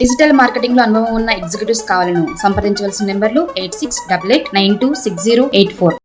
Digital marketing లో అనుభవం ఉన్న ఎగ్జిక్యూటివ్స్ కావాలను సంప్రదించవలసిన నెంబర్లు 8688926084.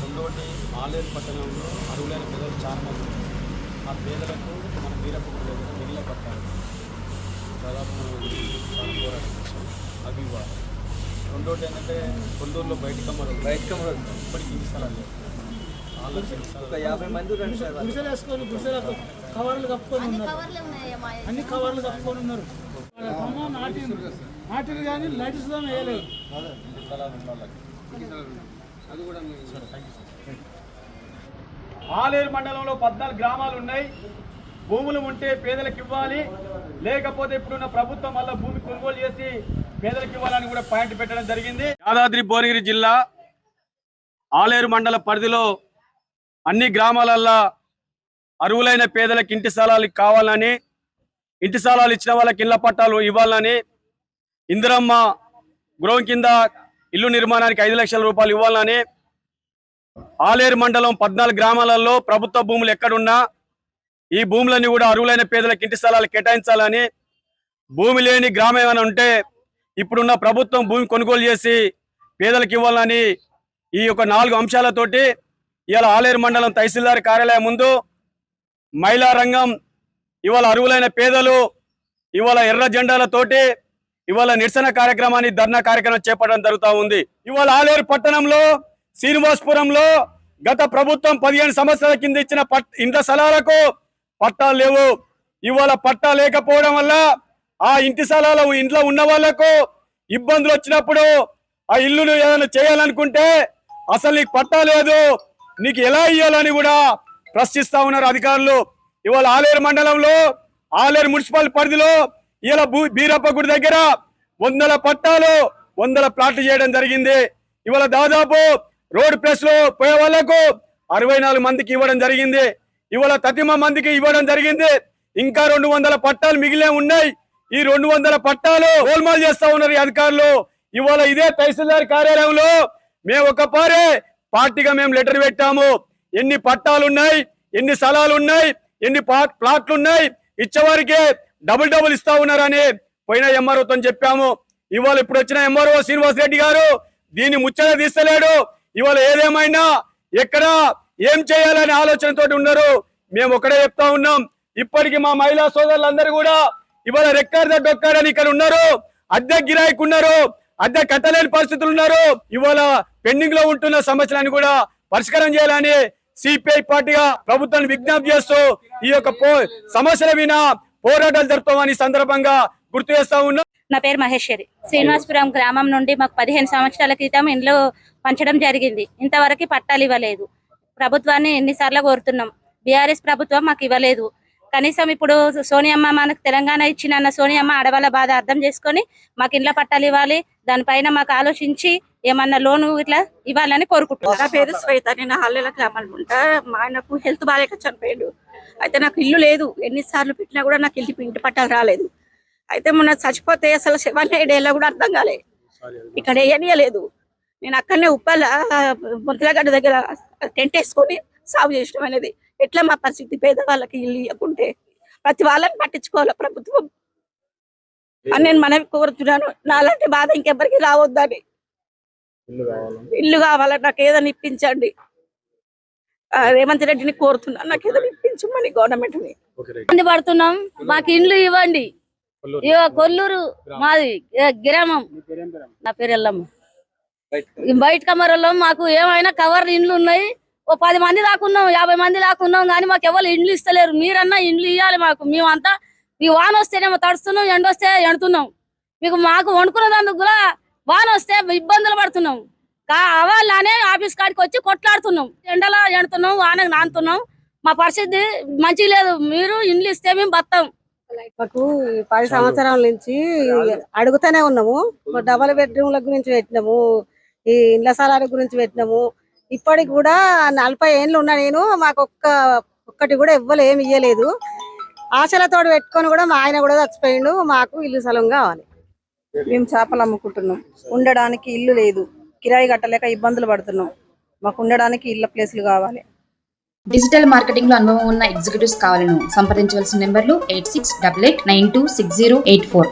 రెండోటి ఆలేరు పట్టణంలో అరువులైన పేదలు చాలా మంది ఉన్నారు. ఆ పేదలకు మన వీరప్పగుడి దగ్గర మిగిలిన పట్టాలి దాదాపు మనం చాలా పోరాటం చేసాం అవి ఇవ్వాలి. రెండోటి ఏంటంటే కొల్లూరులో బయట కమ్మరు ఇప్పటికి ఇంటి స్థలాలు లేవు. 50 మంది గుడిసెలు వేసుకొని గుడిసెలకు కవర్లు కప్పుకొని ఉన్నారు. అన్ని కవర్లు కప్పుకొని ఉన్నారు. నాటిలు కానీ లైట్స్ వేయలేదు. ఆలేరు మండలంలో 14 గ్రామాలు ఉన్నాయి. భూములు ఉంటే పేదలకు ఇవ్వాలి, లేకపోతే ఇప్పుడున్న ప్రభుత్వం వల్ల భూమి కొనుగోలు చేసి పేదలకు ఇవ్వాలని కూడా పాయింట్ పెట్టడం జరిగింది. యాదాద్రి భువనగిరి జిల్లా ఆలేరు మండల పరిధిలో అన్ని గ్రామాలల్లో అరువులైన పేదలకు ఇంటి స్థలాలు కావాలని, ఇంటి స్థలాలు ఇచ్చిన వాళ్ళకి ఇళ్ల పట్టాలు ఇవ్వాలని, ఇందిరమ్మ గృహం కింద ఇల్లు నిర్మాణానికి 5 లక్షల రూపాయలు ఇవ్వాలని, ఆలేరు మండలం 14 గ్రామాలలో ప్రభుత్వ భూములు ఎక్కడున్నా ఈ భూములన్నీ కూడా అరువులైన పేదలకు ఇంటి స్థలాలు కేటాయించాలని, భూమి లేని గ్రామం ఏమైనా ఉంటే ఇప్పుడున్న ప్రభుత్వం భూమి కొనుగోలు చేసి పేదలకు ఇవ్వాలని ఈ యొక్క 4 అంశాలతోటి ఇవాళ ఆలేరు మండలం తహసీల్దార్ కార్యాలయం ముందు మహిళా రంగం ఇవాళ అరువులైన పేదలు ఇవాళ ఎర్ర జెండాలతోటి ఇవాళ నిరసన కార్యక్రమాన్ని ధర్నా కార్యక్రమం చేపట్టడం జరుగుతూ ఉంది. ఇవాళ ఆలేరు పట్టణంలో శ్రీనివాసపురంలో గత ప్రభుత్వం 15 సంవత్సరాల కింద ఇచ్చిన ఇంటి స్థలాలకు పట్టాలు లేవు. ఇవాళ పట్టా లేకపోవడం వల్ల ఆ ఇంటి స్థలాలు ఇంట్లో ఉన్న వాళ్లకు ఇబ్బందులు వచ్చినప్పుడు ఆ ఇల్లును ఏదైనా చేయాలనుకుంటే అసలు నీకు పట్టా లేదు, నీకు ఎలా ఇవ్వాలని కూడా ప్రశ్నిస్తా ఉన్నారు అధికారులు. ఇవాళ ఆలేరు మండలంలో ఆలేరు మున్సిపల్ పరిధిలో ఇలా బీరప్ప గుడి దగ్గర 100 పట్టాలు 100 ప్లాట్లు చేయడం జరిగింది. ఇవాళ దాదాపు రోడ్ ప్లేస్ లో పోయే వాళ్లకు 64 మందికి ఇవ్వడం జరిగింది. ఇవాళ 30 మందికి ఇవ్వడం జరిగింది. ఇంకా 200 పట్టాలు మిగిలే ఉన్నాయి. ఈ 200 పట్టాలు గోల్మాల్ చేస్తా ఉన్నారు ఈ అధికారులు. ఇవాళ ఇదే తహసీల్దార్ కార్యాలయంలో మేము పార్టీగా మేము లెటర్ పెట్టాము. ఎన్ని పట్టాలు ఉన్నాయి, ఎన్ని స్థలాలు ఉన్నాయి, ఎన్ని ప్లాట్లు ఉన్నాయి, ఇచ్చేవారికి డబుల్ ఇస్తా ఉన్నారని పోయిన ఎంఆర్ఓతో చెప్పాము. ఇవాళ ఇప్పుడు వచ్చిన ఎంఆర్ఓ శ్రీనివాస్ రెడ్డి గారు దీన్ని ముచ్చట తీస్తలేడు. ఇవాళ ఏదేమైనా ఎక్కడ ఏం చేయాలనే ఆలోచనతో ఉన్నారు. మేము ఒకటే చెప్తా ఉన్నాం, ఇప్పటికీ మా మహిళా సోదరులందరూ కూడా ఇవాళ డొక్కాడని ఇక్కడ ఉన్నారు. అద్దె గిరాయికి ఉన్నారు, అద్దె కట్టలేని పరిస్థితులు ఉన్నారు. ఇవాళ పెండింగ్ లో ఉంటున్న సమస్యలను కూడా పరిష్కారం చేయాలని సిపిఐ పార్టీగా ప్రభుత్వాన్ని విజ్ఞప్తి చేస్తూ ఈ యొక్క సమస్యల వినా పోరాటాలు జరుపుతామని సందర్భంగా గుర్తు చేస్తా ఉన్నాం. నా పేరు మహేశ్వరి. శ్రీనివాసపురం గ్రామం నుండి మాకు 15 సంవత్సరాల క్రితం ఇండ్లు పంచడం జరిగింది. ఇంతవరకు పట్టాలు ఇవ్వలేదు. ప్రభుత్వాన్ని ఎన్నిసార్లు కోరుతున్నాం, బీఆర్ఎస్ ప్రభుత్వం మాకు ఇవ్వలేదు. కనీసం ఇప్పుడు సోనియమ్మ మనకు తెలంగాణ ఇచ్చిన సోనియమ్మ ఆడవాళ్ళ బాధ అర్థం చేసుకొని మాకు ఇండ్ల పట్టాలు ఇవ్వాలి, దానిపైన మాకు ఆలోచించి ఏమన్నా లోను ఇట్లా ఇవ్వాలని కోరుకుంటున్నాను. నా పేరు శ్వేత. నేను హల్లెల గ్రామాలు ఉంటా. మా ఆయనకు హెల్త్ బాగాలేక చనిపోయాడు. అయితే నాకు ఇల్లు లేదు. ఎన్నిసార్లు పెట్టినా కూడా నాకు ఇంటి పట్టాలు రాలేదు. అయితే మొన్న చచ్చిపోతే అసలు 7-8 ఏళ్ళ కూడా అర్థం కాలేదు. ఇక్కడ వేయనీయలేదు. నేను అక్కడనే ఉప్పల ముద్రగడ్డ దగ్గర టెంట్ వేసుకొని సాగు చేయడం అనేది. ఎట్లా మా పరిస్థితి? పేదవాళ్ళకి ఇల్లు ఇవ్వకుంటే ప్రతి వాళ్ళని పట్టించుకోవాలి ప్రభుత్వం అని నేను మనవి కోరుతున్నాను. నాలాంటి బాధ ఇంకెవరికి రావద్దని. ఇల్లు కావాలని నాకు ఏదైనా ఇప్పించండి. రేవంత్ రెడ్డిని కోరుతున్నాను, నాకు ఏదైనా ఇప్పించమని గవర్నమెంట్ ని పడుతున్నాం. మాకు ఇండ్లు ఇవ్వండి. కొల్లూరు మాది గ్రామం. నా పేరు ఎల్లమ్మ. బయట కమరలో మాకు ఏమైనా కవర్ ఇండ్లు ఉన్నాయి. ఓ 10 మంది దాకున్నాం, 50 మంది దాకున్నాం, కానీ మాకు ఎవరు ఇండ్లు ఇస్తలేరు. మీరన్నా ఇండ్లు ఇవ్వాలి మాకు. మేమంతా ఈ వాన వస్తేనేమో తడుస్తున్నాం, ఎండ వస్తే ఎండుతున్నాం. మాకు వండుకునేందుకు కూడా వాన వస్తే ఇబ్బందులు పడుతున్నాం. కావాలనే ఆఫీస్ కాడికి వచ్చి కొట్లాడుతున్నాం. ఎండలో ఎండుతున్నాం, వానకు నానుతున్నాం. మా పరిస్థితి మంచిగా లేదు. మీరు ఇండ్లు ఇస్తే మేము బతాం. మాకు 10 సంవత్సరాల నుంచి అడుగుతూనే ఉన్నాము. డబల్ బెడ్రూమ్ల గురించి పెట్టినాము, ఈ ఇండ్ల స్థలాల గురించి పెట్టినాము. ఇప్పటికి కూడా 40 ఏళ్ళు ఉన్నా నేను, మాకు ఒక్కటి కూడా ఏమి ఇయ్యలేదు. ఆశలతో పెట్టుకొని కూడా మా ఆయన కూడా చచ్చిపోయిండు. మాకు ఇల్లు స్థలం కావాలి. మేము చేపలు అమ్ముకుంటున్నాం. ఉండడానికి ఇల్లు లేదు, కిరాయి కట్టలేక ఇబ్బందులు పడుతున్నాం. మాకు ఉండడానికి ఇళ్ళ ప్లేసులు కావాలి. డిజిటల్ మార్కెటింగ్ లో అనుభవం ఉన్న ఎగ్జిక్యూటివ్స్ కావాలను సంప్రదించవలసిన నెంబర్లు 8688926084.